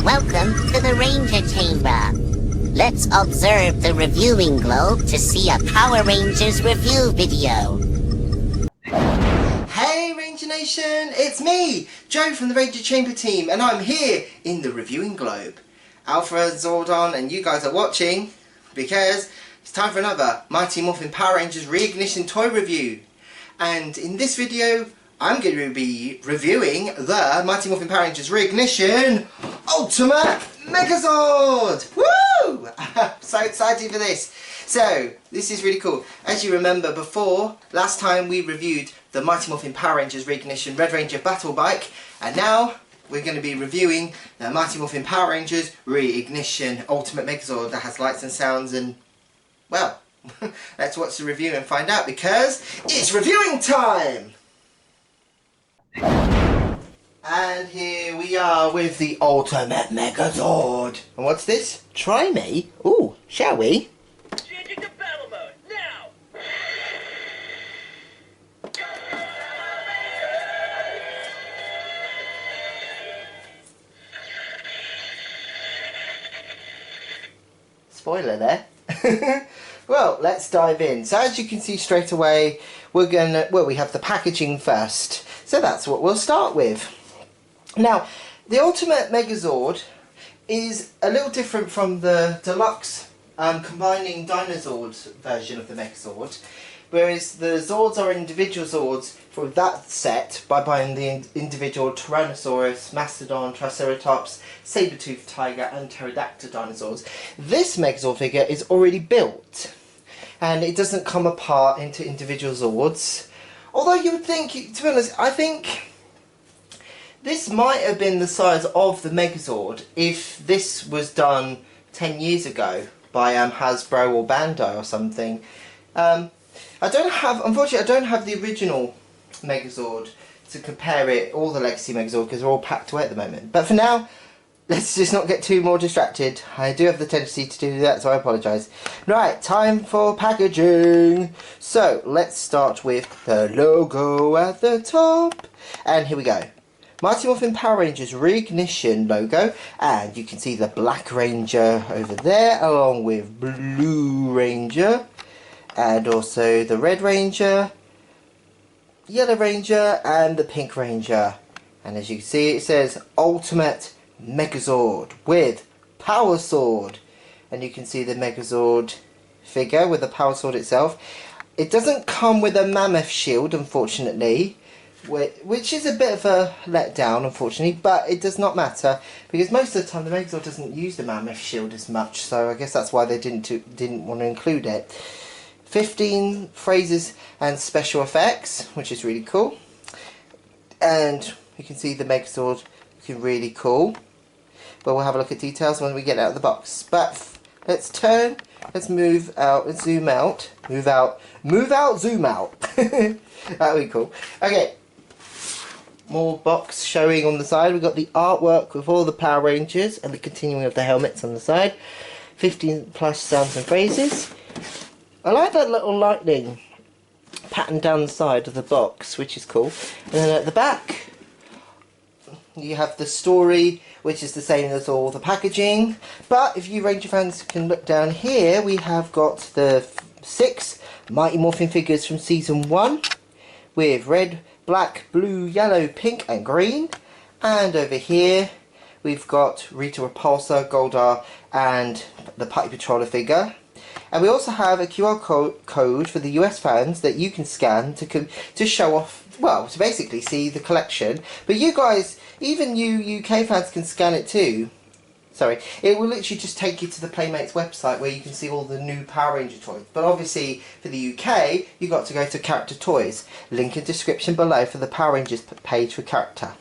Welcome to the Ranger Chamber. Let's observe the reviewing globe to see a Power Rangers review video. Hey Ranger Nation, it's me, Joe from the Ranger Chamber team, and I'm here in the reviewing globe. Alpha, Zordon, and you guys are watching because it's time for another Mighty Morphin Power Rangers Reignition toy review. And in this video, I'm going to be reviewing the Mighty Morphin Power Rangers Reignition Ultimate Megazord! Woo! I'm so excited for this. So, this is really cool. As you remember before, last time we reviewed the Mighty Morphin Power Rangers Reignition Red Ranger Battle Bike, and now we're going to be reviewing the Mighty Morphin Power Rangers Reignition Ultimate Megazord that has lights and sounds and, well, let's watch the review and find out because it's reviewing time! And here we are with the Ultimate Megazord. And what's this? Try me? Ooh, shall we? Changing to battle mode, now! Spoiler there. Well, let's dive in. So as you can see straight away, we have the packaging first. So that's what we'll start with. Now, the Ultimate Megazord is a little different from the Deluxe combining Dinozords version of the Megazord, whereas the Zords are individual Zords for that set by buying the individual Tyrannosaurus, Mastodon, Triceratops, Saber-toothed Tiger and Pterodactyl dinosaurs. This Megazord figure is already built and it doesn't come apart into individual Zords. Although you would think, to be honest, I think this might have been the size of the Megazord if this was done 10 years ago by Hasbro or Bandai or something. Unfortunately, I don't have the original Megazord to compare it, all the Legacy Megazord, because they're all packed away at the moment. But for now, let's just not get too more distracted. I do have the tendency to do that, so I apologise. Right, time for packaging. So, let's start with the logo at the top. And here we go. Mighty Morphin Power Rangers Reignition logo, and you can see the Black Ranger over there along with Blue Ranger and also the Red Ranger, Yellow Ranger and the Pink Ranger. And as you can see, it says Ultimate Megazord with Power Sword, and you can see the Megazord figure with the Power Sword itself. It doesn't come with a mammoth shield, unfortunately, which is a bit of a letdown, unfortunately, but it does not matter because most of the time the Megazord doesn't use the mammoth shield as much, so I guess that's why they didn't want to include it. 15 phrases and special effects, which is really cool, and you can see the Megazord looking really cool. But we'll have a look at details when we get out of the box. But let's move out and zoom out. Move out, zoom out. That'll be cool. Okay. More box showing on the side. We've got the artwork with all the Power Rangers and the continuing of the helmets on the side. 15 plus sounds and phrases. I like that little lightning pattern down the side of the box, which is cool. And then at the back, you have the story, which is the same as all the packaging. But if you Ranger fans can look down here, we have got the 6 Mighty Morphin figures from Season 1 with red, black, blue, yellow, pink and green. And over here we've got Rita Repulsor, Goldar and the Party Patroller figure. And we also have a QR code for the US fans that you can scan to show off, well, to basically see the collection. But you guys, even you UK fans can scan it too. Sorry, it will literally just take you to the Playmates website where you can see all the new Power Ranger toys. But obviously, for the UK, you've got to go to Character Toys. Link in description below for the Power Rangers page for character.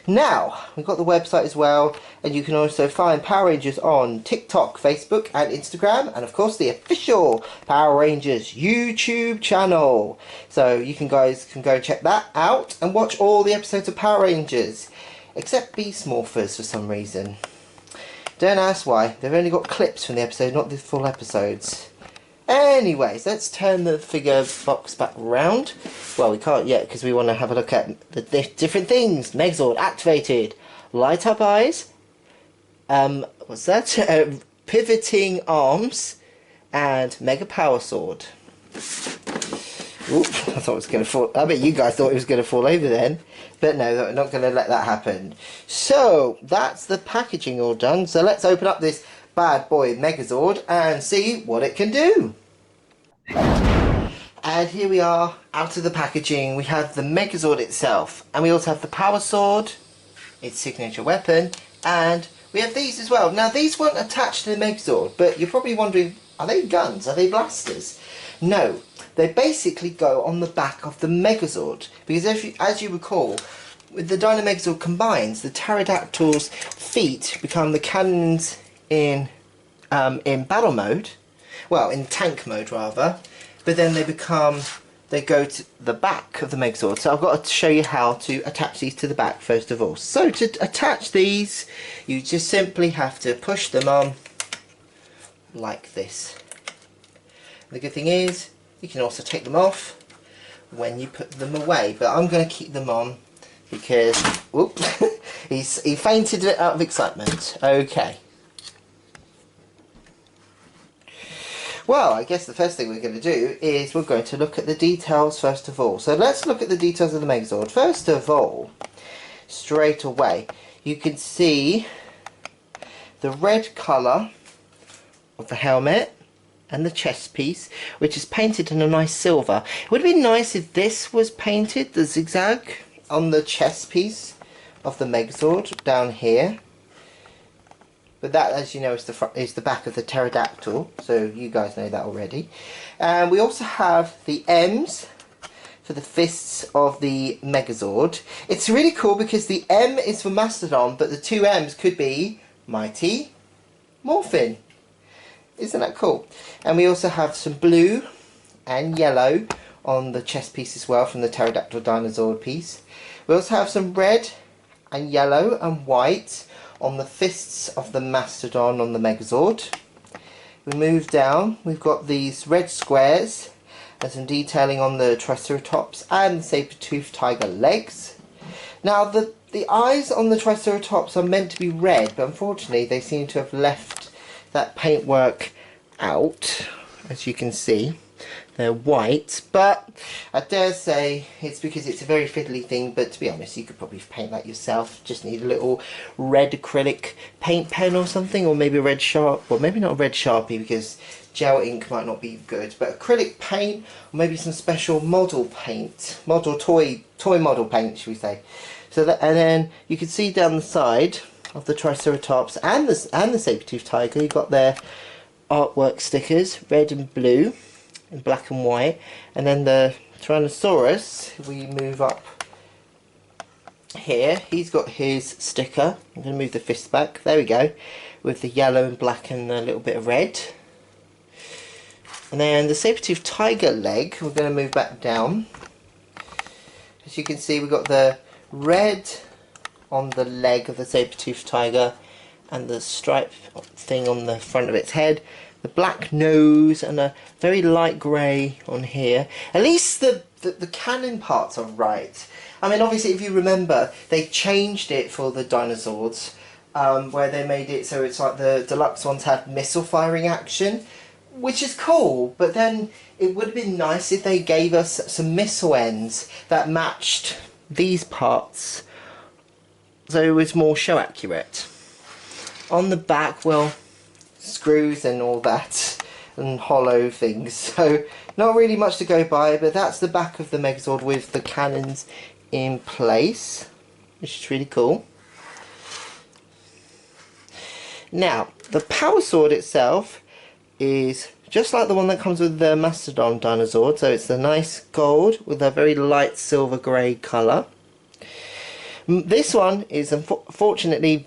Now, we've got the website as well, and you can also find Power Rangers on TikTok, Facebook and Instagram, and of course the official Power Rangers YouTube channel. So you guys can go check that out and watch all the episodes of Power Rangers, except Beast Morphers for some reason. Don't ask why, they've only got clips from the episode, not the full episodes. Anyways, let's turn the figure box back round. Well, we can't yet because we want to have a look at the different things. Megazord activated. Light up eyes. what's that? Pivoting arms and Mega Power Sword. Oop, I thought it was going to fall. I bet you guys thought it was going to fall over then. But no, we're not going to let that happen. So, that's the packaging all done. So let's open up this bad boy Megazord and see what it can do. And here we are, out of the packaging. We have the Megazord itself. And we also have the Power Sword, its signature weapon. And we have these as well. Now, these weren't attached to the Megazord. But you're probably wondering, are they guns? Are they blasters? No. They basically go on the back of the Megazord. Because as you recall, with the Dino Megazord combines, the pterodactyl's feet become the cannons in battle mode. Well, in tank mode rather. But then they go to the back of the Megazord. So I've got to show you how to attach these to the back first of all. So to attach these, you just simply have to push them on like this. The good thing is, you can also take them off when you put them away. But I'm going to keep them on because, whoop, he fainted out of excitement. Okay. Well, I guess the first thing we're going to do is we're going to look at the details first of all. So let's look at the details of the Megazord. First of all, straight away, you can see the red colour of the helmet and the chest piece, which is painted in a nice silver. It would have been nice if this was painted, the zigzag on the chest piece of the Megazord down here. But that, as you know, is the back of the pterodactyl, so you guys know that already. And we also have the M's for the fists of the Megazord. It's really cool because the M is for Mastodon, but the two M's could be Mighty Morphin. Isn't that cool? And we also have some blue and yellow on the chest piece as well from the pterodactyl dinosaur piece. We also have some red and yellow and white on the fists of the Mastodon on the Megazord. We move down, we've got these red squares and some detailing on the Triceratops and the saber-toothed tiger legs. Now the eyes on the Triceratops are meant to be red, but unfortunately they seem to have left that paintwork out. As you can see, they're white, but I dare say it's because it's a very fiddly thing, but to be honest, you could probably paint that yourself. Just need a little red acrylic paint pen or something, or maybe a red well, maybe not a red Sharpie because gel ink might not be good, but acrylic paint, or maybe some special model paint, toy model paint, should we say. So that, and then you can see down the side of the Triceratops and the saber-toothed tiger, you've got their artwork stickers, red and blue, and black and white. And then the Tyrannosaurus, if we move up here, he's got his sticker. I'm going to move the fist back, there we go, with the yellow and black and a little bit of red. And then the saber-toothed tiger leg, we're going to move back down. As you can see, we've got the red on the leg of the saber-toothed tiger and the stripe thing on the front of its head, the black nose and a very light grey on here. At least the cannon parts are right. I mean, obviously if you remember, they changed it for the dinosaurs, where they made it so it's like the deluxe ones had missile firing action, which is cool, but then it would have been nice if they gave us some missile ends that matched these parts, so it was more show accurate. On the back, well, screws and all that, and hollow things, so not really much to go by, but that's the back of the Megazord with the cannons in place, which is really cool. Now, the Power Sword itself is just like the one that comes with the Mastodon Dinosaur, so it's a nice gold with a very light silver grey colour. This one is unfortunately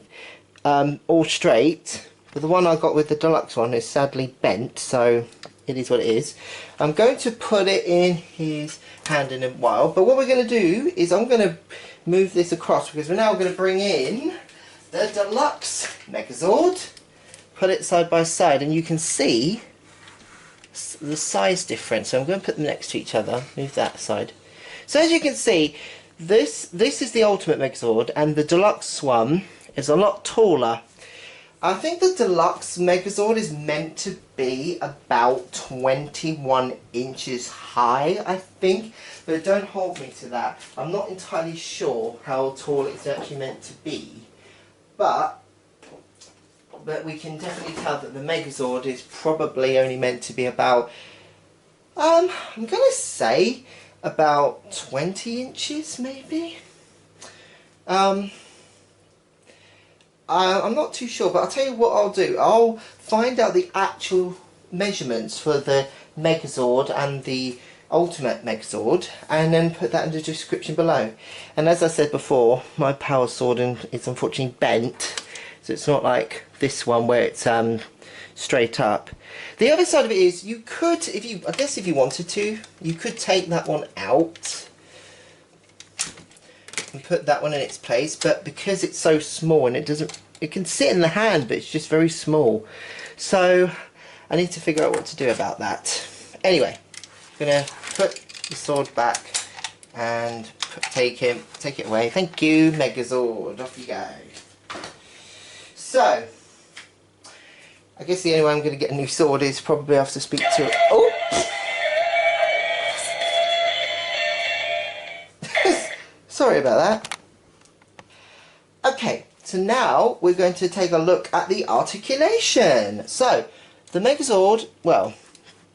all straight, but the one I got with the deluxe one is sadly bent, so it is what it is. I'm going to put it in his hand in a while, but what we're going to do is I'm going to move this across because we're now going to bring in the deluxe Megazord, put it side by side, and you can see the size difference. So I'm going to put them next to each other, move that side. So as you can see, this is the ultimate Megazord, and the deluxe one is a lot taller. I think the deluxe Megazord is meant to be about 21 inches high, I think, but don't hold me to that. I'm not entirely sure how tall it's actually meant to be, but we can definitely tell that the Megazord is probably only meant to be about, I'm going to say about 20 inches maybe. I'm not too sure, but I'll tell you what I'll do. I'll find out the actual measurements for the Megazord and the Ultimate Megazord, and then put that in the description below. And as I said before, my Power Sword is unfortunately bent, so it's not like this one where it's straight up. The other side of it is, you could, I guess if you wanted to, you could take that one out and put that one in its place, but because it's so small and it can sit in the hand, but it's just very small, so I need to figure out what to do about that. Anyway, I'm gonna put the sword back and take it away. Thank you, Megazord. Off you go. So I guess the only way I'm gonna get a new sword is probably have to speak to it. Oh. Sorry about that. Okay, so now we're going to take a look at the articulation. So, the Megazord, well,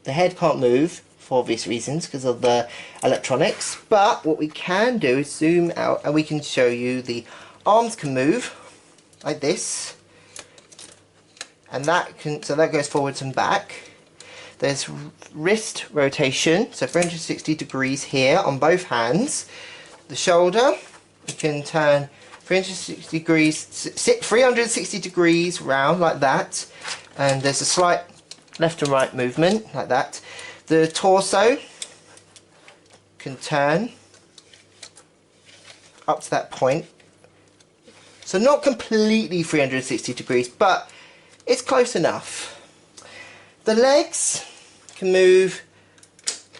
the head can't move for obvious reasons because of the electronics, but what we can do is zoom out and we can show you the arms can move like this, and so that goes forwards and back. There's wrist rotation, so 360 degrees here on both hands. The shoulder, you can turn 360 degrees round like that, and there's a slight left and right movement like that. The torso can turn up to that point, so not completely 360 degrees, but it's close enough. The legs can move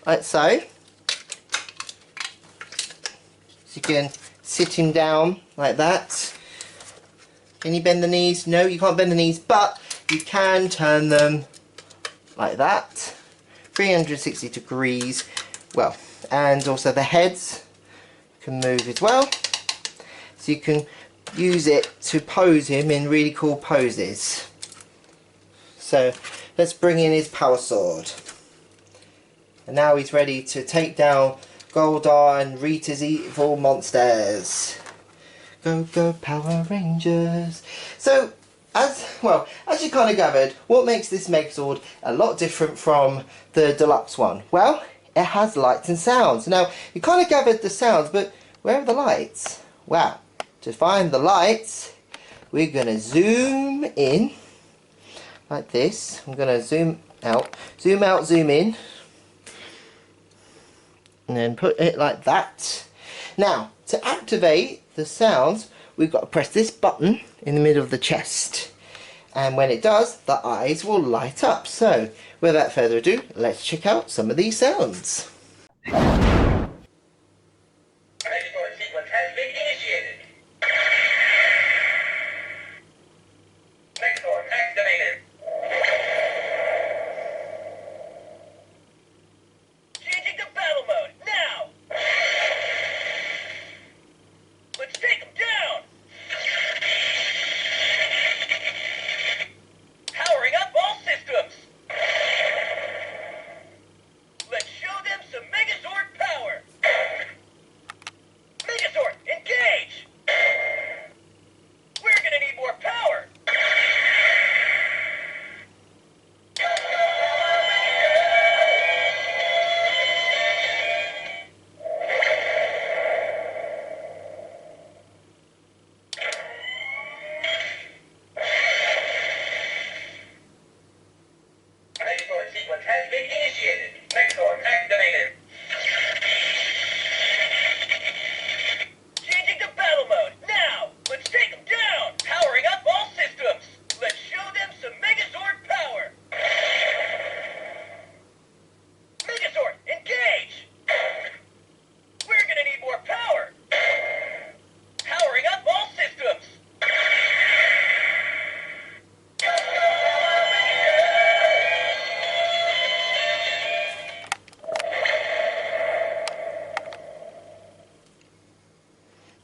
like so. You can sit him down like that. Can you bend the knees? No, you can't bend the knees, but you can turn them like that, 360 degrees. Well, and also the heads can move as well, so you can use it to pose him in really cool poses. So let's bring in his Power Sword, and now he's ready to take down Goldar and Rita's evil monsters. Go, go, Power Rangers. So, as you kind of gathered, what makes this Megazord a lot different from the deluxe one? Well, it has lights and sounds. Now, you kind of gathered the sounds, but where are the lights? Well, to find the lights, we're going to zoom in like this. I'm going to zoom out, zoom in, and then put it like that. Now, to activate the sounds, we've got to press this button in the middle of the chest, and when it does, the eyes will light up. So, without further ado, let's check out some of these sounds. Megazord sequence has been initiated. Megazord activated. Changing to battle mode now. Let's take him down. Powering up all systems. Let's show them some Megazord power.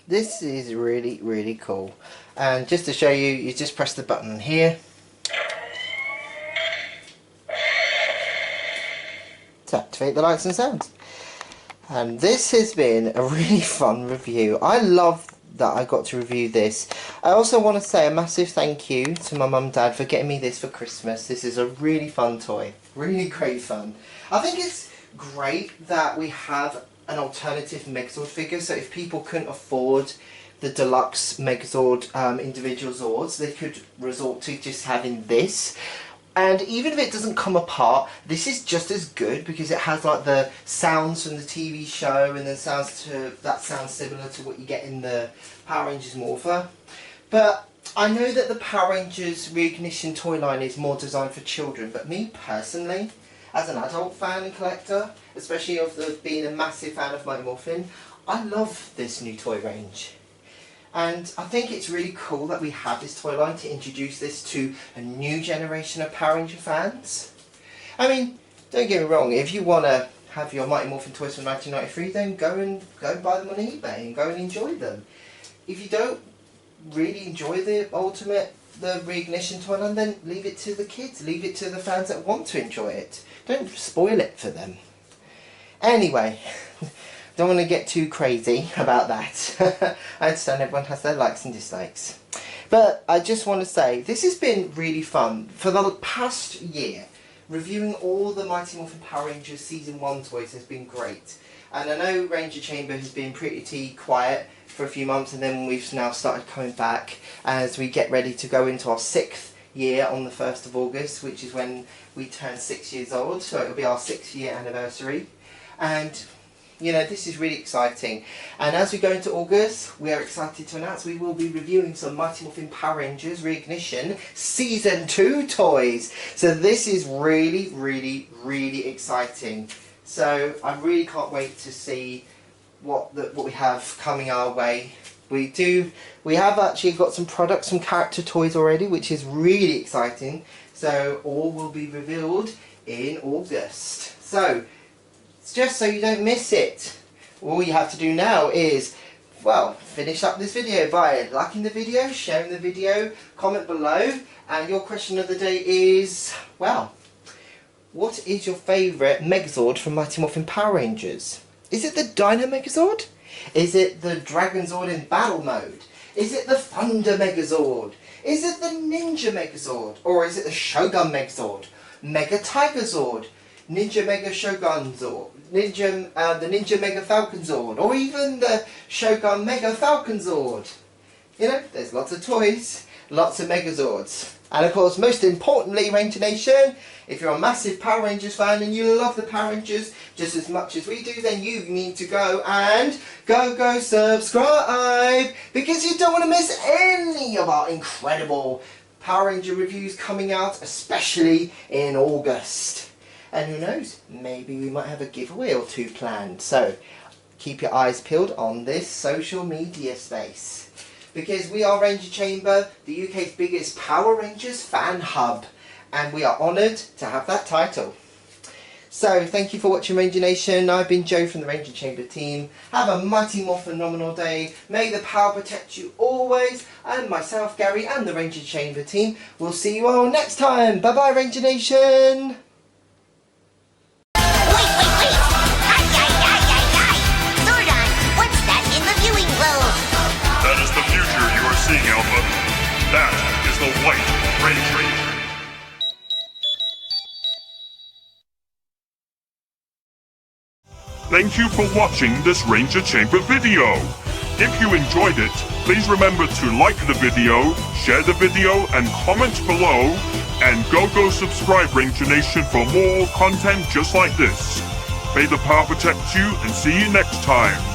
This is really, really cool. And just to show you, you just press the button here to activate the lights and sounds. And this has been a really fun review. I love that I got to review this. I also want to say a massive thank you to my mum and dad for getting me this for Christmas. This is a really fun toy. Really great fun. I think it's great that we have an alternative Megazord figure, so if people couldn't afford the deluxe Megazord individual Zords, they could resort to just having this. And even if it doesn't come apart, this is just as good because it has like the sounds from the TV show and then sounds similar to what you get in the Power Rangers Morpher. But I know that the Power Rangers Reignition toy line is more designed for children, but me personally, as an adult fan and collector, especially being a massive fan of Mighty Morphin, I love this new toy range. And I think it's really cool that we have this toy line to introduce this to a new generation of Power Ranger fans. I mean, don't get me wrong, if you want to have your Mighty Morphin toys from 1993, then go and buy them on eBay and go and enjoy them. If you don't really enjoy the Reignition toy line, then leave it to the kids, leave it to the fans that want to enjoy it. Don't spoil it for them. Anyway, don't want to get too crazy about that. I understand everyone has their likes and dislikes. But I just want to say, this has been really fun. For the past year, reviewing all the Mighty Morphin Power Rangers Season 1 toys has been great. And I know Ranger Chamber has been pretty quiet for a few months, and then we've now started coming back as we get ready to go into our 6th year on the 1st of August, which is when we turn 6 years old, so it'll be our 6th-year anniversary. And you know, this is really exciting. And as we go into August, we are excited to announce we will be reviewing some Mighty Morphin Power Rangers Reignition Season 2 toys. So this is really, really, really exciting. So I really can't wait to see what we have coming our way. We have actually got some products, some character toys already, which is really exciting. So all will be revealed in August. So just so you don't miss it, all you have to do now is, well, finish up this video by liking the video, sharing the video, comment below, and your question of the day is, well, what is your favourite Megazord from Mighty Morphin Power Rangers? Is it the Dino Megazord? Is it the Dragon Zord in battle mode? Is it the Thunder Megazord? Is it the Ninja Megazord? Or is it the Shogun Megazord? Mega Tiger Zord? Ninja Mega Shogun Zord? The Ninja Mega Falcon Zord? Or even the Shogun Mega Falcon Zord? You know, there's lots of toys, lots of Megazords. And of course, most importantly, Ranger Nation, if you're a massive Power Rangers fan and you love the Power Rangers just as much as we do, then you need to go and go subscribe, because you don't want to miss any of our incredible Power Ranger reviews coming out, especially in August. And who knows, maybe we might have a giveaway or two planned. So keep your eyes peeled on this social media space, because we are Ranger Chamber, the UK's biggest Power Rangers fan hub, and we are honoured to have that title. So thank you for watching, Ranger Nation. I've been Joe from the Ranger Chamber team. Have a mighty more phenomenal day. May the power protect you always. And myself, Gary, and the Ranger Chamber team will see you all next time. Bye bye, Ranger Nation. Seeing Alpha, that is the White Ranger. Thank you for watching this Ranger Chamber video. If you enjoyed it, please remember to like the video, share the video, and comment below. And go subscribe, Ranger Nation, for more content just like this. May the power protect you, and see you next time.